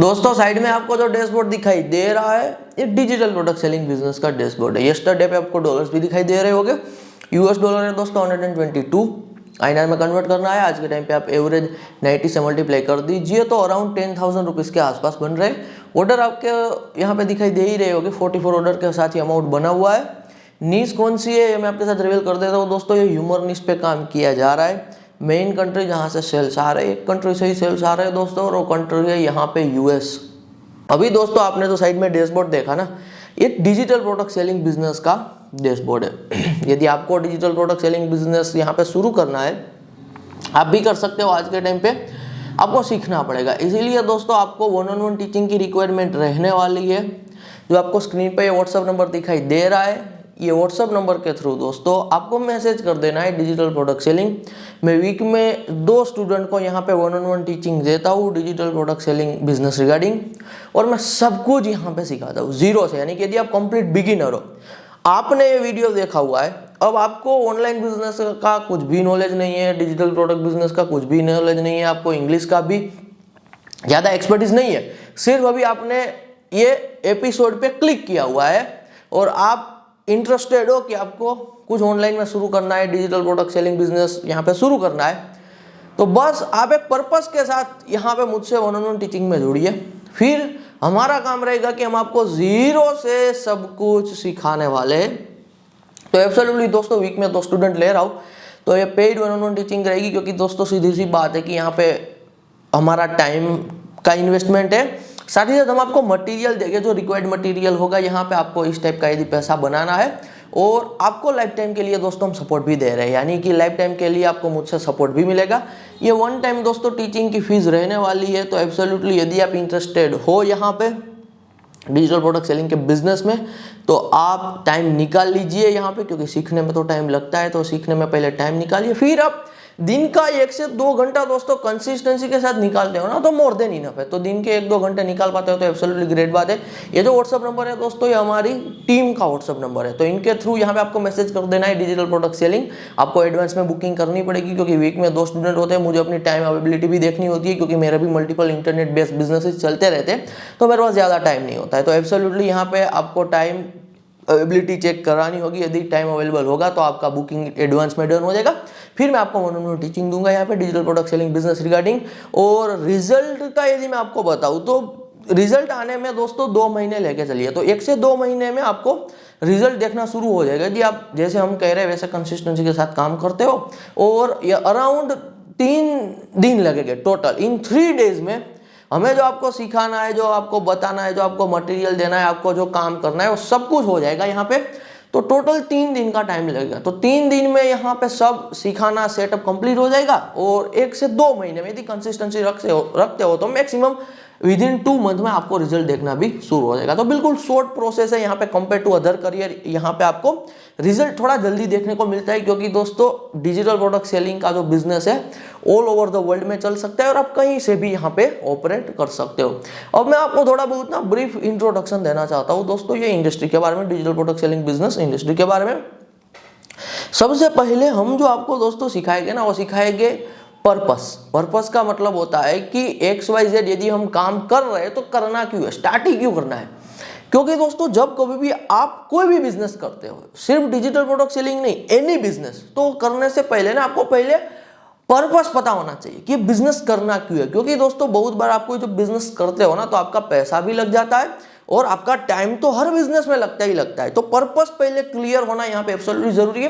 दोस्तों साइड में आपको जो डैशबोर्ड दिखाई दे रहा है ये डिजिटल प्रोडक्ट सेलिंग बिजनेस का डैशबोर्ड है। यस्टरडे पे आपको डॉलर्स भी दिखाई दे रहे होंगे। यूएस डॉलर है दोस्तों 122, INR में कन्वर्ट करना है। आज के टाइम पे आप एवरेज 90 से मल्टीप्लाई कर दीजिए तो अराउंड 10,000 रुपीज़ के आसपास बन रहे। ऑर्डर आपके यहाँ पे दिखाई दे ही रहे होंगे, 44 ऑर्डर के साथ ही अमाउंट बना हुआ है। नीश कौन सी है ये मैं आपके साथ रिवील कर देता हूँ दोस्तों। ये ह्यूमर नीश पे काम किया जा रहा है। मेन कंट्री जहाँ से सेल्स आ रहे हैं, एक कंट्री से ही सेल्स आ रहे हैं दोस्तों, और वो कंट्री है यहाँ पे यूएस। अभी दोस्तों आपने तो साइड में डैशबोर्ड देखा ना, ये डिजिटल प्रोडक्ट सेलिंग बिजनेस का डैशबोर्ड है। यदि आपको डिजिटल प्रोडक्ट सेलिंग बिजनेस यहाँ पे शुरू करना है, आप भी कर सकते हो। आज के टाइम पे आपको सीखना पड़ेगा, इसीलिए दोस्तों आपको 1-on-1 टीचिंग की रिक्वायरमेंट रहने वाली है। जो आपको स्क्रीन पे व्हाट्सअप नंबर दिखाई दे रहा है, ये व्हाट्सअप नंबर के थ्रू दोस्तों आपको मैसेज कर देना है डिजिटल प्रोडक्ट सेलिंग। मैं वीक में 2 स्टूडेंट को यहाँ पे 1-on-1 टीचिंग देता हूँ digital product selling business regarding, और मैं सब कुछ यहाँ पे सिखाता हूँ जीरो से। यानी कि यदि आप कंप्लीट बिगिनर हो, आपने ये वीडियो देखा हुआ है, अब आपको ऑनलाइन बिजनेस का कुछ भी नॉलेज नहीं है, डिजिटल प्रोडक्ट बिजनेस का कुछ भी नॉलेज नहीं है, आपको इंग्लिश का भी ज़्यादा एक्सपर्टीज नहीं है, सिर्फ अभी आपने ये एपिसोड पे क्लिक किया हुआ है और आप इंटरेस्टेड हो कि आपको कुछ ऑनलाइन में शुरू करना है, डिजिटल प्रोडक्ट सेलिंग बिजनेस यहाँ पे शुरू करना है, तो बस आप एक पर्पस के साथ यहाँ पे मुझसे 1-on-1 टीचिंग में जुड़िए। फिर हमारा काम रहेगा कि हम आपको जीरो से सब कुछ सिखाने वाले हैं। तो एब्सोल्युटली दोस्तों वीक में 2 स्टूडेंट ले रहा हूँ, तो ये पेड 1-on-1 टीचिंग रहेगी, क्योंकि दोस्तों सीधी सी बात है कि यहाँ पे हमारा टाइम का इन्वेस्टमेंट है, साथ ही साथ हम आपको मटेरियल देंगे जो रिक्वायर्ड मटेरियल होगा। यहाँ पे आपको इस टाइप का यदि पैसा बनाना है, और आपको लाइफ टाइम के लिए दोस्तों हम सपोर्ट भी दे रहे हैं, यानी कि लाइफ टाइम के लिए आपको मुझसे सपोर्ट भी मिलेगा। ये 1 टाइम दोस्तों टीचिंग की फीस रहने वाली है। तो एब्सोल्युटली यदि आप इंटरेस्टेड हो यहाँ पे डिजिटल प्रोडक्ट सेलिंग के बिजनेस में, तो आप टाइम निकाल लीजिए यहाँ पे, क्योंकि सीखने में तो टाइम लगता है, तो सीखने में पहले टाइम निकालिए। फिर आप दिन का 1 से 2 घंटा दोस्तों कंसिस्टेंसी के साथ निकालते हो ना, तो मोर देन इनफ है। तो दिन के 1-2 घंटे निकाल पाते हो तो एब्सोल्युटली ग्रेट बात है। ये जो व्हाट्सअप नंबर है दोस्तों, ये हमारी टीम का व्हाट्सअप नंबर है, तो इनके थ्रू यहाँ पे आपको मैसेज कर देना है डिजिटल प्रोडक्ट सेलिंग। आपको एडवांस में बुकिंग करनी पड़ेगी, क्योंकि वीक में 2 स्टूडेंट होते हैं, मुझे अपनी टाइम अवेलेबिलिटी भी देखनी होती है, क्योंकि मेरे भी मल्टीपल इंटरनेट बेस्ड बिजनेसेस चलते रहते हैं, तो मेरे पास ज़्यादा टाइम नहीं होता है। तो एब्सोल्युटली यहाँ पे आपको टाइम अवेलेबिलिटी चेक करानी होगी। यदि टाइम अवेलेबल होगा तो आपका बुकिंग एडवांस में डन हो जाएगा। फिर मैं आपको 1-on-1 टीचिंग दूंगा यहाँ पे digital product selling business regarding. और रिजल्ट का यदि मैं आपको बताऊँ तो रिजल्ट आने में दोस्तों 2 महीने लेके चलिए, तो 1 से 2 महीने में आपको रिजल्ट देखना शुरू हो जाएगा। यदि आप जैसे हम कह रहे हैं वैसे कंसिस्टेंसी के साथ काम करते हो, और ये अराउंड 3 दिन लगेंगे टोटल। इन 3 डेज में हमें जो आपको सिखाना है, जो आपको बताना है, जो आपको मटेरियल देना है, आपको जो काम करना है, वो सब कुछ हो जाएगा यहाँ पे। तो टोटल 3 दिन का टाइम लगेगा। तो 3 दिन में यहाँ पे सब सिखाना सेटअप कंप्लीट हो जाएगा, और 1 से 2 महीने में यदि कंसिस्टेंसी रखते हो तो मैक्सिमम विदिन 2 मंथ में आपको रिजल्ट देखना भी शुरू हो जाएगा। तो बिल्कुल शॉर्ट प्रोसेस है यहाँ पे कंपेयर टू अदर करियर। यहाँ पे आपको रिजल्ट थोड़ा जल्दी देखने को मिलता है, क्योंकि दोस्तों डिजिटल प्रोडक्ट सेलिंग का जो बिजनेस है ऑल ओवर द वर्ल्ड में चल सकता है, और आप कहीं से भी यहाँ पे ऑपरेट कर सकते हो। अब मैं आपको थोड़ा बहुत ना ब्रीफ इंट्रोडक्शन देना चाहता हूँ दोस्तों, ये इंडस्ट्री के बारे में, digital product selling business industry के बारे में। सबसे पहले हम जो आपको दोस्तों सिखाएंगे ना, वो सिखाएंगे पर्पस का मतलब होता है कि XYZ यदि हम काम कर रहे हैं तो करना क्यों है, स्टार्ट ही क्यों करना है। क्योंकि दोस्तों जब कभी भी आप कोई भी बिजनेस करते हो, सिर्फ डिजिटल प्रोडक्ट सेलिंग नहीं, एनी बिजनेस, तो करने से पहले ना आपको पहले पर्पस पता होना चाहिए कि बिजनेस करना क्यों है। क्योंकि दोस्तों बहुत बार आपको जो बिजनेस करते हो ना, तो आपका पैसा भी लग जाता है, और आपका टाइम तो हर बिजनेस में लगता ही लगता है। तो पर्पस पहले क्लियर होना यहाँ पे एब्सोल्युटली जरूरी है।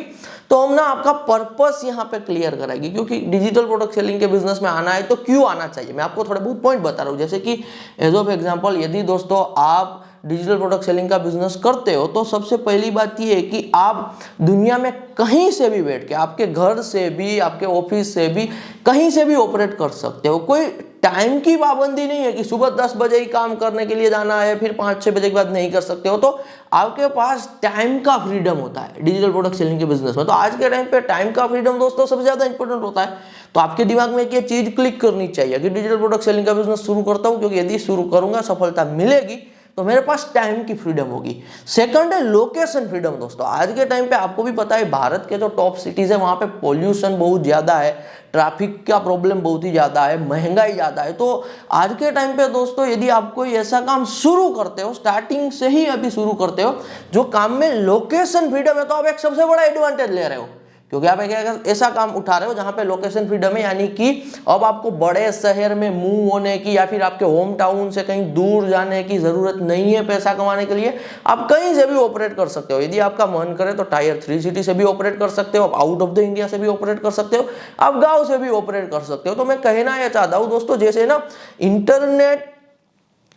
तो हम ना आपका पर्पस यहाँ पे क्लियर कराएंगे, क्योंकि डिजिटल प्रोडक्ट सेलिंग के बिजनेस में आना है तो क्यों आना चाहिए। मैं आपको थोड़े बहुत पॉइंट बता रहा हूँ, जैसे कि एज ऑफ एग्जांपल यदि दोस्तों आप डिजिटल प्रोडक्ट सेलिंग का बिजनेस करते हो, तो सबसे पहली बात यह है कि आप दुनिया में कहीं से भी बैठ के, आपके घर से भी, आपके ऑफिस से भी, कहीं से भी ऑपरेट कर सकते हो। कोई टाइम की पाबंदी नहीं है कि सुबह 10 बजे ही काम करने के लिए जाना है, फिर 5-6 बजे के बाद नहीं कर सकते हो। तो आपके पास टाइम का फ्रीडम होता है डिजिटल प्रोडक्ट सेलिंग के बिजनेस में। तो आज के टाइम पे टाइम का फ्रीडम दोस्तों सबसे ज्यादा इंपॉर्टेंट होता है। तो आपके दिमाग में एक ये चीज क्लिक करनी चाहिए कि डिजिटल प्रोडक्ट सेलिंग का बिजनेस शुरू करता हूं, क्योंकि यदि शुरू करूंगा सफलता मिलेगी, तो मेरे पास टाइम की फ्रीडम होगी। सेकंड है लोकेशन फ्रीडम। दोस्तों आज के टाइम पे आपको भी पता है भारत के जो टॉप सिटीज है वहां पे पॉल्यूशन बहुत ज्यादा है, ट्रैफिक का प्रॉब्लम बहुत ही ज्यादा है, महंगाई ज्यादा है। तो आज के टाइम पे दोस्तों यदि आप कोई ऐसा काम शुरू करते हो, स्टार्टिंग से ही अभी शुरू करते हो जो काम में लोकेशन फ्रीडम है, तो आप एक सबसे बड़ा एडवांटेज ले रहे हो, क्योंकि आप एक ऐसा काम उठा रहे हो जहां पे लोकेशन फ्रीडम है, यानी कि अब आपको बड़े शहर में मूव होने की या फिर आपके होम टाउन से कहीं दूर जाने की जरूरत नहीं है पैसा कमाने के लिए। आप कहीं से भी ऑपरेट कर सकते हो, यदि आपका मन करे तो टायर 3 सिटी से भी ऑपरेट कर सकते हो, आप आउट ऑफ द इंडिया से भी ऑपरेट कर सकते हो, आप गाँव से भी ऑपरेट कर सकते हो। तो मैं कहना यह चाहता हूँ दोस्तों, जैसे ना इंटरनेट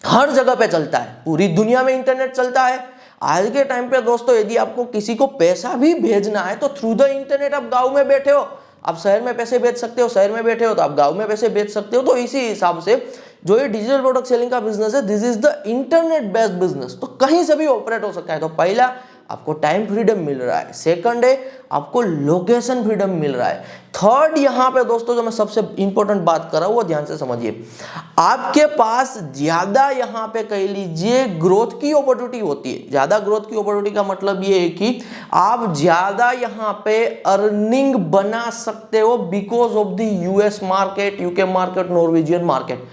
हर जगह पे चलता है, पूरी दुनिया में इंटरनेट चलता है, आज के टाइम पे दोस्तों यदि आपको किसी को पैसा भी भेजना है तो थ्रू द इंटरनेट, आप गांव में बैठे हो आप शहर में पैसे भेज सकते हो, शहर में बैठे हो तो आप गांव में पैसे भेज सकते हो। तो इसी हिसाब से जो ये डिजिटल प्रोडक्ट सेलिंग का बिजनेस है, this is the internet based business, तो कहीं से भी ऑपरेट हो सकता है। तो पहला आपको टाइम फ्रीडम मिल रहा है, सेकंड है आपको लोकेशन फ्रीडम मिल रहा है, थर्ड यहां पे दोस्तों जो मैं सबसे इंपॉर्टेंट बात कर रहा हूं वो ध्यान से समझिए, आपके पास ज्यादा यहां पे कह लीजिए ग्रोथ की अपॉर्चुनिटी होती है। ज्यादा ग्रोथ की अपॉर्चुनिटी का मतलब ये है कि आप ज्यादा यहां पे अर्निंग बना सकते हो because of the US market, UK market, Norwegian market.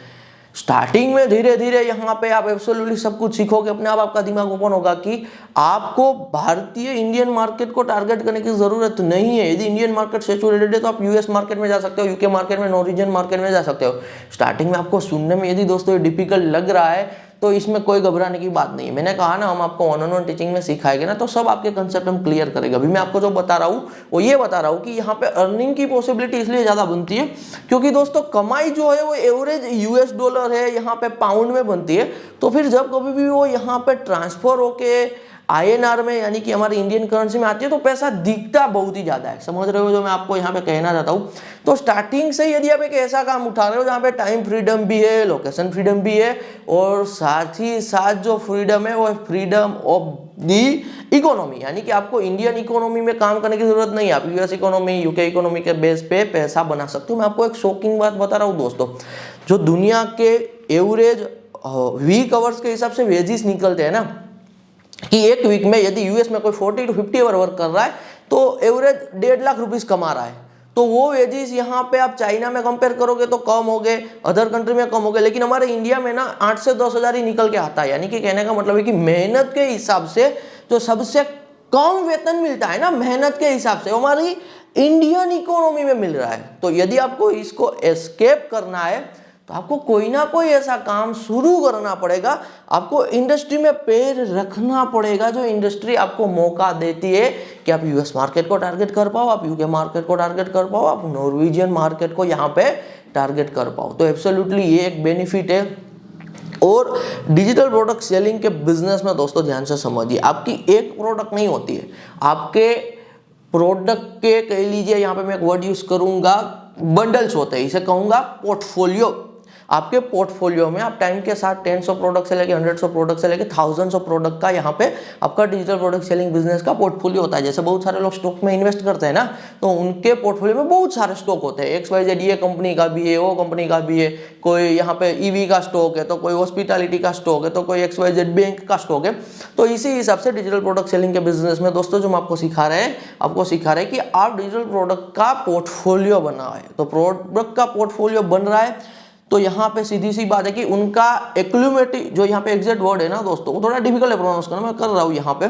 Starting में धीरे धीरे यहाँ पे आप एब्सोल्युटली सब कुछ सीखोगे, अपने आप आपका दिमाग ओपन होगा कि आपको भारतीय इंडियन मार्केट को टारगेट करने की जरूरत नहीं है। यदि इंडियन मार्केट सैचुरेटेड है तो आप यूएस मार्केट में जा सकते हो, यूके मार्केट में, नॉर्वेजियन मार्केट में जा सकते हो। स्टार्टिंग में आपको सुनने में यदि दोस्तों डिफिकल्ट लग रहा है तो इसमें कोई घबराने की बात नहीं है। मैंने कहा ना हम आपको वन ऑन वन टीचिंग में सिखाएंगे ना, तो सब आपके कंसेप्ट हम क्लियर करेंगे। अभी मैं आपको जो बता रहा हूँ वो ये बता रहा हूँ कि यहाँ पे अर्निंग की पॉसिबिलिटी इसलिए ज्यादा बनती है क्योंकि दोस्तों कमाई जो है वो एवरेज यूएस डॉलर है, यहाँ पे पाउंड में बनती है। तो फिर जब कभी भी वो यहाँ पे ट्रांसफर होके आईएनआर में यानी कि हमारी इंडियन करेंसी में आती है तो पैसा दिखता बहुत ही ज्यादा है। समझ रहे हो जो मैं आपको यहाँ पे कहना चाहता हूँ? तो स्टार्टिंग से यदि आप एक ऐसा काम उठा रहे हो जहाँ पे टाइम फ्रीडम भी है, लोकेशन फ्रीडम भी है, और साथ ही साथ जो फ्रीडम है वो फ्रीडम ऑफ दी इकोनॉमी, यानी कि आपको इंडियन इकोनॉमी में काम करने की जरूरत नहीं है, आप यूएस इकोनॉमी, यूके इकोनॉमी के बेस पे पैसा बना सकते हो। मैं आपको एक शॉकिंग बात बता रहा हूँ दोस्तों, जो दुनिया के एवरेज वीक आवर्स के हिसाब से वेजिस निकलते हैं ना, कि एक वीक में यदि यूएस में कोई 40 to 50 आवर वर्क कर रहा है तो एवरेज 1.5 लाख रुपीस कमा रहा है। तो वो वेजेस यहाँ पे आप चाइना में कंपेयर करोगे तो कम हो गए, अदर कंट्री में कम हो गए, लेकिन हमारे इंडिया में ना 8 से 10 हजार ही निकल के आता है। यानी कि कहने का मतलब है कि मेहनत के हिसाब से जो सबसे कम वेतन मिलता है ना, मेहनत के हिसाब से, वो हमारी इंडियन इकोनॉमी में मिल रहा है। तो यदि आपको इसको एस्केप करना है तो आपको कोई ना कोई ऐसा काम शुरू करना पड़ेगा, आपको इंडस्ट्री में पैर रखना पड़ेगा जो इंडस्ट्री आपको मौका देती है कि आप यूएस मार्केट को टारगेट कर पाओ, आप यूके मार्केट को टारगेट कर पाओ, आप नॉर्वेजियन मार्केट को यहाँ पे टारगेट कर पाओ। तो एब्सोल्युटली ये एक बेनिफिट है। और डिजिटल प्रोडक्ट सेलिंग के बिजनेस में दोस्तों ध्यान से समझिए, आपकी एक प्रोडक्ट नहीं होती है, आपके प्रोडक्ट के कह लीजिए, यहाँ पे मैं एक वर्ड यूज करूंगा, बंडल्स होते हैं, इसे कहूंगा पोर्टफोलियो। आपके पोर्टफोलियो में आप टाइम के साथ 10 प्रोडक्ट से लेके 100 प्रोडक्ट से लेके थाउजेंड्स ऑफ प्रोडक्ट का यहाँ पे आपका डिजिटल प्रोडक्ट सेलिंग बिजनेस का पोर्टफोलियो होता है। जैसे बहुत सारे लोग स्टॉक में इन्वेस्ट करते हैं ना, तो उनके पोर्टफोलियो में बहुत सारे स्टॉक होते हैं, XYZ ये कंपनी का भी है, वो कंपनी का भी है, कोई यहाँ पे ईवी का स्टॉक है, तो कोई हॉस्पिटैलिटी का स्टॉक है, तो कोई XYZ बैंक का स्टॉक है। तो इसी हिसाब से डिजिटल प्रोडक्ट सेलिंग के बिजनेस में दोस्तों जो हम आपको सिखा रहे हैं, आपको सिखा रहे हैं कि आप डिजिटल प्रोडक्ट का पोर्टफोलियो बनाए। तो प्रोडक्ट का पोर्टफोलियो बन रहा है तो यहाँ पे सीधी सी बात है कि उनका एक्लुमेटिव, जो यहाँ पे एग्जैक्ट वर्ड है ना दोस्तों, वो थोड़ा डिफिकल्ट है प्रोनाउंस करना, मैं कर रहा हूँ यहाँ पे,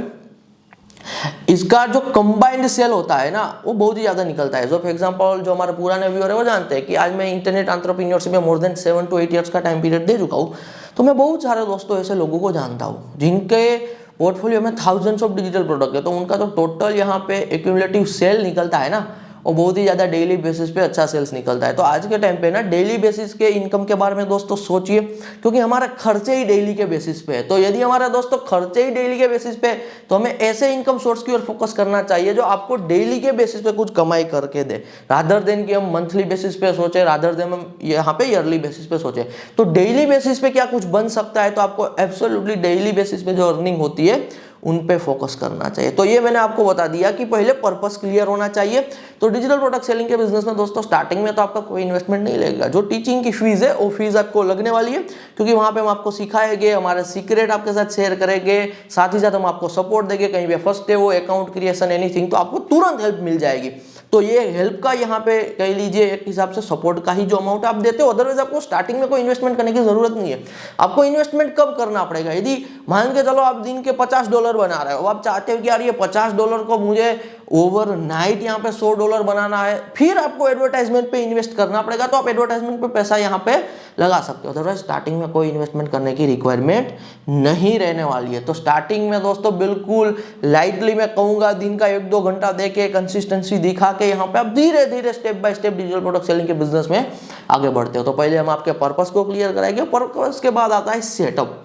इसका जो कंबाइंड सेल होता है ना वो बहुत ही ज्यादा निकलता है। जो फॉर एग्जांपल जो हमारे पुराने व्यूअर है वो जानते हैं कि आज मैं इंटरनेट एंटरप्रेन्योरशिप में मोर देन 7 to 8 ईयर्स का टाइम पीरियड दे चुका हूँ। तो मैं बहुत सारे दोस्तों ऐसे लोगों को जानता हूँ जिनके पोर्टफोलियो में थाउजेंड्स ऑफ डिजिटल प्रोडक्ट है, तो उनका जो टोटल यहाँ पे एक्यूमुलेटिव सेल निकलता है ना, और बहुत ही ज्यादा डेली बेसिस पे अच्छा सेल्स निकलता है। तो आज के टाइम पे ना डेली बेसिस के इनकम के बारे में दोस्तों सोचिए, क्योंकि हमारा खर्चे ही डेली के बेसिस पे है। तो यदि हमारा दोस्तों खर्चे ही डेली के बेसिस पे, तो हमें ऐसे इनकम सोर्स की ओर फोकस करना चाहिए जो आपको डेली के बेसिस पे कुछ कमाई करके दे, रादर देन कि हम मंथली बेसिस पे सोचे, रादर देन हम यहाँ पे ईयरली बेसिस पे सोचे। तो डेली बेसिस पे क्या कुछ बन सकता है, तो आपको एब्सोल्युटली डेली बेसिस पे जो अर्निंग होती है उन पे फोकस करना चाहिए। तो ये मैंने आपको बता दिया कि पहले पर्पस क्लियर होना चाहिए। तो डिजिटल प्रोडक्ट सेलिंग के बिजनेस में दोस्तों स्टार्टिंग में तो आपका कोई इन्वेस्टमेंट नहीं लगेगा। जो टीचिंग की फीस है वो फीस आपको लगने वाली है, क्योंकि वहां पे हम आपको सिखाएंगे, हमारे सीक्रेट आपके साथ शेयर करेंगे, साथ ही साथ हम आपको सपोर्ट देंगे। कहीं भी फंसते हो अकाउंट क्रिएशन एनीथिंग, तो आपको तुरंत हेल्प मिल जाएगी। तो ये हेल्प का यहाँ पे कह लीजिए एक हिसाब से सपोर्ट का ही जो अमाउंट आप देते हो। अदरवाइज आपको स्टार्टिंग में कोई इन्वेस्टमेंट करने की जरूरत नहीं है। आपको इन्वेस्टमेंट कब करना पड़ेगा? यदि मान के चलो आप दिन के $50 बना रहे हो, आप चाहते हो कि यार ये $50 को मुझे ओवरनाइट यहाँ पे $100 बनाना है, फिर आपको एडवर्टाइजमेंट पे इन्वेस्ट करना पड़ेगा, तो आप एडवर्टाइजमेंट पे पैसा यहाँ पे लगा सकते हो। अदरवाइज स्टार्टिंग में कोई इन्वेस्टमेंट करने की रिक्वायरमेंट नहीं रहने वाली है। तो स्टार्टिंग में दोस्तों बिल्कुल लाइटली मैं कहूंगा, दिन का 1-2 घंटा देके कंसिस्टेंसी दिखा के यहाँ पे आप धीरे धीरे step by step digital product selling के बिजनेस में आगे बढ़ते हो। तो पहले हम आपके पर्पस को क्लियर कराएंगे, पर्पस के बाद आता है सेटअप।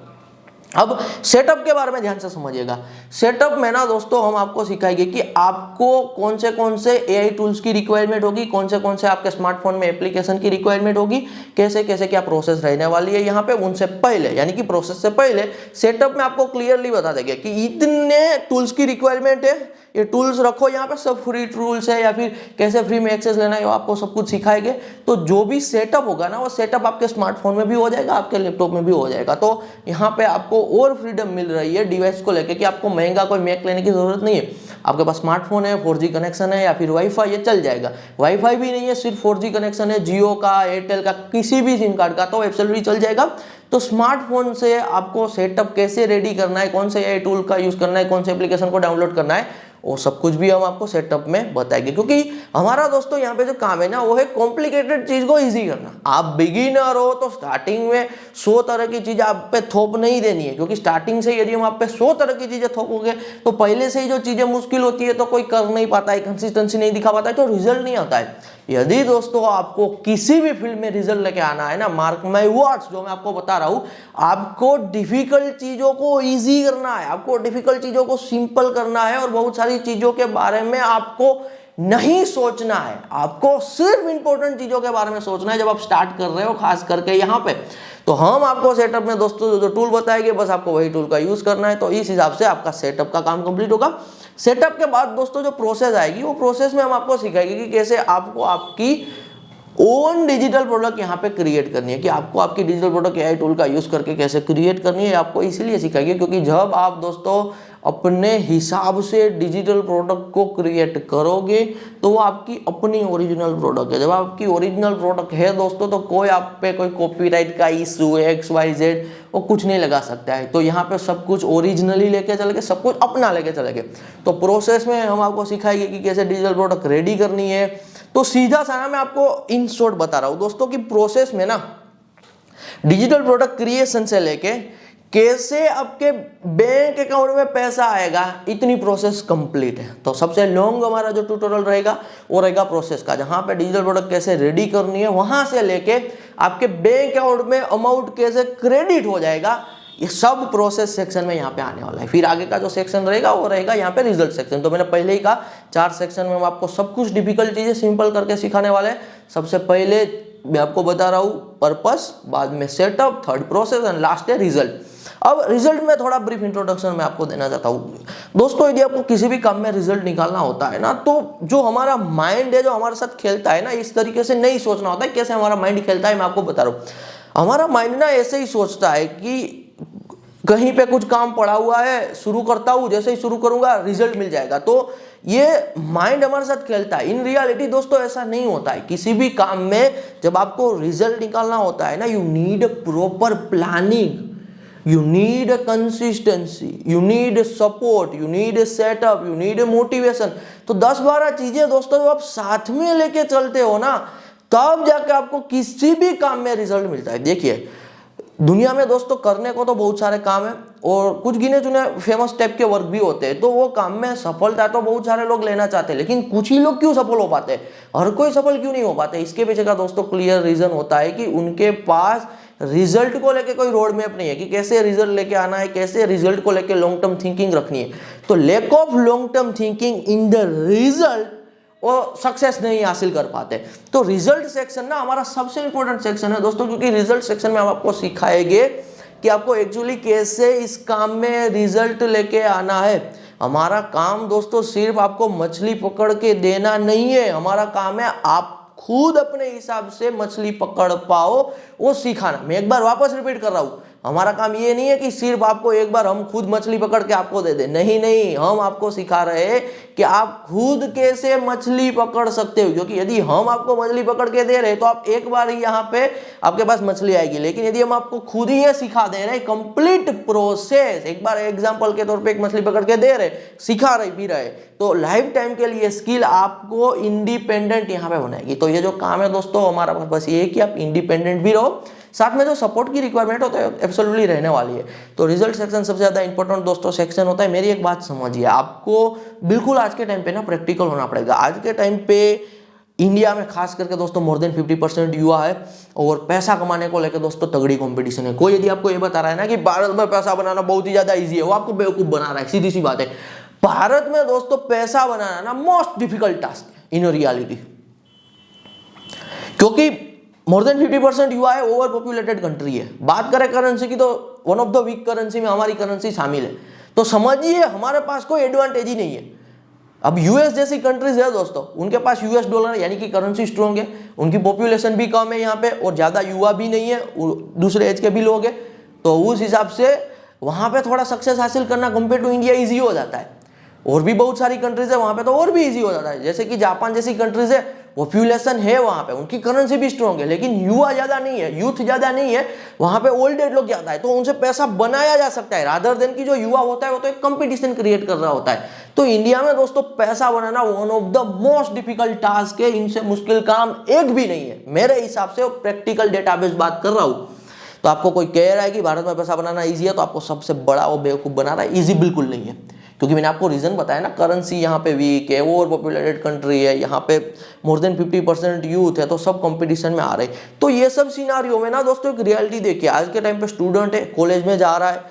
अब सेटअप के बारे में ध्यान से समझिएगा। सेटअप में ना दोस्तों हम आपको सिखाएंगे कि आपको कौन से एआई टूल्स की रिक्वायरमेंट होगी, कौन से आपके स्मार्टफोन में एप्लीकेशन की रिक्वायरमेंट होगी, कैसे कैसे क्या प्रोसेस रहने वाली है यहाँ पे। उनसे पहले यानी कि प्रोसेस से पहले सेटअप में आपको क्लियरली बता देंगे कि इतने टूल्स की रिक्वायरमेंट है, ये टूल्स रखो यहाँ पे, सब फ्री टूल्स है, या फिर कैसे फ्री में एक्सेस लेना है वो आपको सब कुछ सिखाएंगे। तो जो भी सेटअप होगा ना वो सेटअप आपके स्मार्टफोन में भी हो जाएगा, आपके लैपटॉप में भी हो जाएगा। तो यहाँ पे आपको और फ्रीडम मिल रही है डिवाइस को लेकर कि आपको महंगा कोई मैक लेने की जरूरत नहीं है। आपके पास स्मार्टफोन है, 4G कनेक्शन है या फिर वाईफाई, ये चल जाएगा। वाईफाई भी नहीं है, सिर्फ 4G कनेक्शन है, जियो का, एयरटेल का, किसी भी सिम कार्ड का, तो एब्सोल्युटली चल जाएगा। तो स्मार्टफोन से आपको सेटअप कैसे रेडी करना है, कौन से एआई टूल का यूज करना है, कौन से एप्लीकेशन को डाउनलोड करना है, वो सब कुछ भी हम आपको सेटअप में बताएंगे। क्योंकि हमारा दोस्तों यहाँ पे जो काम है ना वो है कॉम्प्लिकेटेड चीज को इजी करना। आप बिगिनर हो तो स्टार्टिंग में 100 तरह की चीजें आप पे थोप नहीं देनी है, क्योंकि स्टार्टिंग से यदि हम आप पे 100 तरह की चीजें थोपोगे तो पहले से ही जो चीजें मुश्किल होती है तो कोई कर नहीं पाता है, कंसिस्टेंसी नहीं दिखा पाता है, तो रिजल्ट नहीं आता है। यदि दोस्तों आपको किसी भी फील्ड में रिजल्ट लेके आना है ना, मार्क माय वर्ड्स, जो मैं आपको बता रहा हूं, आपको डिफिकल्ट चीजों को इजी करना है, आपको डिफिकल्ट चीजों को सिंपल करना है, और बहुत सारी चीजों के बारे में आपको नहीं सोचना है। आपको सिर्फ इंपॉर्टेंट चीजों के बारे में सोचना है जब आप स्टार्ट कर रहे हो, खास करके यहाँ पे। तो हम आपको सेटअप में दोस्तों जो टूल बताएंगे, बस आपको वही टूल का यूज करना है। तो इस हिसाब से आपका सेटअप का काम कंप्लीट होगा। सेटअप के बाद दोस्तों जो प्रोसेस आएगी, वो प्रोसेस में हम आपको सिखाएंगे कि कैसे आपको आपकी ओन डिजिटल प्रोडक्ट यहाँ पे क्रिएट करनी है, कि आपको आपकी डिजिटल प्रोडक्ट एआई टूल का यूज करके कैसे क्रिएट करनी है। आपको इसीलिए सिखाएंगे क्योंकि जब आप दोस्तों अपने हिसाब से डिजिटल प्रोडक्ट को क्रिएट करोगे तो वो आपकी अपनी ओरिजिनल प्रोडक्ट है। जब आपकी ओरिजिनल प्रोडक्ट है दोस्तों तो कोई आप पे कोई कॉपीराइट का इशू XYZ वो कुछ नहीं लगा सकता है। तो यहाँ पे सब कुछ ओरिजिनली लेके चलेंगे, सब कुछ अपना लेके चलेंगे। तो प्रोसेस में हम आपको सिखाएंगे कि कैसे डिजिटल प्रोडक्ट रेडी करनी है। तो सीधा सा ना मैं आपको इन शॉर्ट बता रहा हूँ दोस्तों कि प्रोसेस में ना डिजिटल प्रोडक्ट क्रिएशन से लेके कैसे आपके बैंक अकाउंट में पैसा आएगा, इतनी प्रोसेस कंप्लीट है। तो सबसे लॉन्ग हमारा जो ट्यूटोरियल रहेगा वो रहेगा प्रोसेस का, जहां पे डिजिटल प्रोडक्ट कैसे रेडी करनी है, वहां से लेके आपके बैंक अकाउंट में अमाउंट कैसे क्रेडिट हो जाएगा, ये सब प्रोसेस सेक्शन में यहाँ पे आने वाला है। फिर आगे का जो सेक्शन रहेगा वो रहेगा यहाँ पे रिजल्ट सेक्शन। तो मैंने पहले ही कहा 4 सेक्शन में हम आपको सब कुछ डिफिकल्ट चीजें सिंपल करके सिखाने वाले हैं। सबसे पहले मैं आपको बता रहा हूँ पर्पस, बाद में setup, third process and last है रिजल्ट। अब रिजल्ट में थोड़ा ब्रीफ इंट्रोडक्शन मैं आपको देना चाहता हूँ दोस्तों। यदि आपको किसी भी काम में रिजल्ट निकालना होता है ना, तो जो हमारा माइंड है, जो हमारे साथ खेलता है ना, इस तरीके से नहीं सोचना होता है। कैसे हमारा माइंड खेलता है मैं आपको बता रहा हूँ। हमारा माइंड ना ऐसे ही सोचता है कि कहीं पे कुछ काम पड़ा हुआ है, शुरू करता हूं, जैसे ही शुरू करूंगा रिजल्ट मिल जाएगा। तो ये माइंड हमारे साथ खेलता है। इन रियलिटी दोस्तों ऐसा नहीं होता है। किसी भी काम में जब आपको रिजल्ट निकालना होता है ना, you need proper planning, you need a consistency, you need support, you need a setup, you need a motivation। तो 10-12 चीजें दोस्तों जब आप साथ में लेके चलते हो ना, तब जाके आपको किसी भी काम में रिजल्ट मिलता है। देखिए दुनिया में दोस्तों करने को तो बहुत सारे काम है, और कुछ गिने चुने फेमस टाइप के वर्क भी होते हैं। तो वो काम में सफलता तो बहुत सारे लोग लेना चाहते हैं, लेकिन कुछ ही लोग क्यों सफल हो पाते हैं, हर कोई सफल क्यों नहीं हो पाते? इसके पीछे का दोस्तों क्लियर रीजन होता है कि उनके पास रिजल्ट को लेके कोई रोड मैप नहीं है, कि कैसे रिजल्ट लेके आना है, कैसे रिजल्ट को लेके लॉन्ग टर्म थिंकिंग रखनी है। तो lack of long term thinking in the result वो सक्सेस नहीं हासिल कर पाते। तो रिजल्ट सेक्शन ना हमारा सबसे इंपॉर्टेंट सेक्शन है दोस्तों, क्योंकि रिजल्ट सेक्शन में हम आपको सिखाएंगे कि आपको एक्चुअली कैसे इस काम में रिजल्ट लेके आना है। हमारा काम दोस्तों सिर्फ आपको मछली पकड़ के देना नहीं है, हमारा काम है आप खुद अपने हिसाब से मछली पकड़ पाओ वो सिखाना। मैं एक बार वापस रिपीट कर रहा हूं, हमारा काम ये नहीं है कि सिर्फ आपको एक बार हम खुद मछली पकड़ के आपको दे दे, नहीं नहीं, हम आपको सिखा रहे हैं कि आप खुद कैसे मछली पकड़ सकते हो। क्योंकि यदि हम आपको मछली पकड़ के दे रहे हैं तो आप एक बार ही यहाँ पे आपके पास मछली आएगी, लेकिन यदि हम आपको खुद ही ये सिखा दे रहे हैं कंप्लीट प्रोसेस, एक बार एग्जाम्पल के तौर पर एक मछली पकड़ के दे रहे, सिखा रहे भी रहे, तो लाइफ टाइम के लिए स्किल आपको इंडिपेंडेंट यहाँ पे बनाएगी। तो ये जो काम है दोस्तों हमारा बस ये है कि आप इंडिपेंडेंट भी रहो, साथ में जो सपोर्ट की रिक्वायरमेंट होता है एब्सोल्युटली रहने वाली है। तो रिजल्ट सेक्शन सबसे ज्यादा इंपॉर्टेंट दोस्तों सेक्शन होता है। मेरी एक बात समझिए, आपको बिल्कुल आज के टाइम पे ना प्रैक्टिकल होना पड़ेगा। आज के टाइम पे इंडिया में खास करके दोस्तों मोर देन 50% युवा है और पैसा कमाने को लेकर दोस्तों तगड़ी कंपटीशन है। कोई यदि आपको ये बता रहा है ना कि भारत में पैसा बनाना बहुत ही ज्यादा ईजी है, वो आपको बेवकूफ बना रहा है। सीधी सी बात है, भारत में दोस्तों पैसा बनाना ना मोस्ट डिफिकल्ट टास्क है इन रियलिटी, क्योंकि मोर देन 50% युवा है, ओवर पॉपुलेटेड कंट्री है। बात करें करेंसी की तो one of the weak currency में हमारी करेंसी शामिल है। तो समझिए हमारे पास कोई एडवांटेज ही नहीं है। अब यूएस जैसी कंट्रीज है दोस्तों, उनके पास यूएस डॉलर यानी कि करेंसी स्ट्रॉन्ग है, उनकी पॉपुलेशन भी कम है यहाँ पे और ज्यादा युवा भी नहीं है, दूसरे एज के भी लोग हैं, तो उस हिसाब से वहां पे थोड़ा सक्सेस हासिल करना कंपेयर टू इंडिया ईजी हो जाता है। और भी बहुत सारी कंट्रीज है वहां पे तो और भी इजी हो जाता है, जैसे कि जापान जैसी कंट्रीज है, पॉपुलेशन है वहां पे, उनकी करेंसी भी स्ट्रॉन्ग है, लेकिन युवा ज्यादा नहीं है, यूथ ज्यादा नहीं है, वहां पे ओल्ड एज लोग ज्यादा है, तो उनसे पैसा बनाया जा सकता है रादर देन कि जो युवा होता है वो तो एक कंपटीशन क्रिएट कर रहा होता है। तो इंडिया में दोस्तों पैसा बनाना one of the most difficult task है, इनसे मुश्किल काम एक भी नहीं है मेरे हिसाब से। प्रैक्टिकल डेटाबेस बात कर रहा हूं, तो आपको कोई कह रहा है कि भारत में पैसा बनाना ईजी है तो आपको सबसे बड़ा वो बेवकूफ बना रहा है। ईजी बिल्कुल नहीं है, क्योंकि मैंने आपको रीजन बताया ना, करेंसी यहाँ पे वीक है, ओवर पॉपुलेटेड कंट्री है, यहाँ पे मोर देन 50% यूथ है, तो सब कंपटीशन में आ रहे हैं। तो ये सब सिनारियो में ना दोस्तों एक रियलिटी देखिए, आज के टाइम पे स्टूडेंट है, कॉलेज में जा रहा है,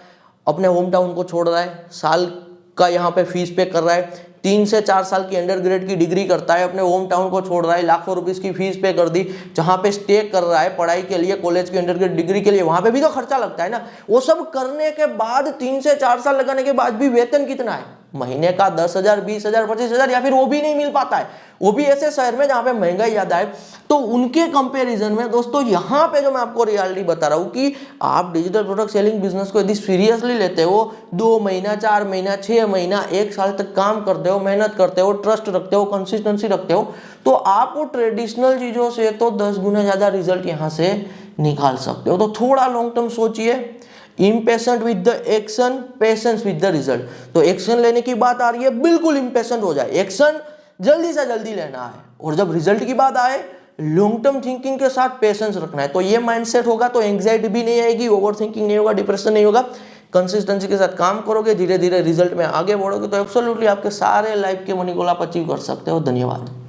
अपने होम टाउन को छोड़ रहा है, साल का यहाँ पे फीस पे कर रहा है, 3 से 4 साल की अंडरग्रेड की डिग्री करता है, अपने होम टाउन को छोड़ रहा है, लाखों रुपीस की फीस पे कर दी, जहां पे स्टे कर रहा है पढ़ाई के लिए, कॉलेज की अंडरग्रेड डिग्री के लिए, वहां पे भी तो खर्चा लगता है ना। वो सब करने के बाद 3 से 4 साल लगाने के बाद भी वेतन कितना है महीने का? 10,000, 20,000, 25,000, या फिर वो भी नहीं मिल पाता है, वो भी ऐसे शहर में जहां पे महंगाई ज्यादा है। तो उनके कंपैरिजन में दोस्तों यहाँ पे जो मैं आपको रियलिटी बता रहा हूँ कि आप डिजिटल प्रोडक्ट सेलिंग बिजनेस को यदि सीरियसली लेते हो, 2 महीना, 4 महीना, 6 महीना, 1 साल तक काम करते हो, मेहनत करते हो, ट्रस्ट रखते हो, कंसिस्टेंसी रखते हो, तो आप वो ट्रेडिशनल चीजों से तो 10 गुना ज्यादा रिजल्ट यहाँ से निकाल सकते हो। तो थोड़ा लॉन्ग टर्म सोचिए, impatient with the action, patience with the result. तो एक्शन लेने की बात आ रही है, बिल्कुल इम्पेशेंट हो जाए, एक्शन जल्दी से जल्दी लेना है, और जब रिजल्ट की बात आए लॉन्ग टर्म थिंकिंग के साथ पेशेंस रखना है। तो ये माइंडसेट होगा तो एंग्जाइटी भी नहीं आएगी, ओवर थिंकिंग नहीं होगा, डिप्रेशन नहीं होगा। कंसिस्टेंसी के साथ काम करोगे, धीरे धीरे रिजल्ट में आगे बढ़ोगे, तो एब्सोल्युटली आपके सारे लाइफ के मनी गोल आप अचीव कर सकते हो। धन्यवाद।